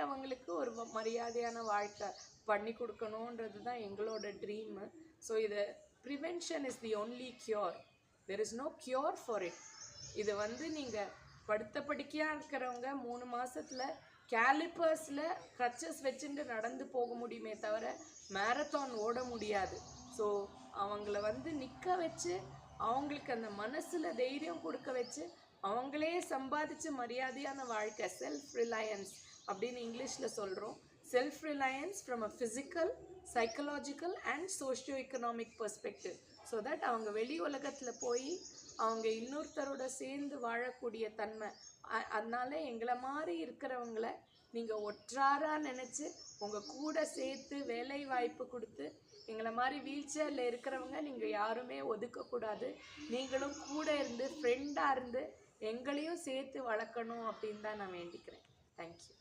அவங்களுக்கு ஒரு மரியாதையான வாழ்க்கை பண்ணி கொடுக்கணுன்றது தான் எங்களோட ட்ரீமு. ஸோ இது prevention is the only cure. There is no cure for it. இது நீங்கள் படுத்த படுக்கையாக இருக்கிறவங்க 3 மாதத்தில் கேலிப்பர்ஸில் க்ரச்சஸ் வச்சுட்டு நடந்து போக முடியுமே தவிர மேரத்தான் ஓட முடியாது. ஸோ அவங்கள நிற்க வச்சு அவங்களுக்கு அந்த மனசில் தைரியம் கொடுக்க வச்சு அவங்களே சம்பாதிச்சு மரியாதையான வாழ்க்கை, செல்ஃப் ரிலையன்ஸ் அப்படின்னு இங்கிலீஷில் சொல்கிறோம். Self Reliance from a physical, psychological and socio economic perspective. So that அவங்க வெளி உலகத்தில் போய் அவங்க இன்னொருத்தரோட சேர்ந்து வாழக்கூடிய தன்மை. அதனால எங்களை மாதிரி இருக்கிறவங்கள நீங்கள் ஒற்றாராக நினச்சி உங்கள் கூட சேர்த்து வேலை வாய்ப்பு கொடுத்து எங்களை மாதிரி வீல் சேரில் இருக்கிறவங்க நீங்கள் யாருமே ஒதுக்கக்கூடாது. நீங்களும் கூட இருந்து ஃப்ரெண்டாக இருந்து எங்களையும் சேர்த்து வளர்க்கணும் அப்படின்னு தான் நான் வேண்டிக்கிறேன். தேங்க்யூ.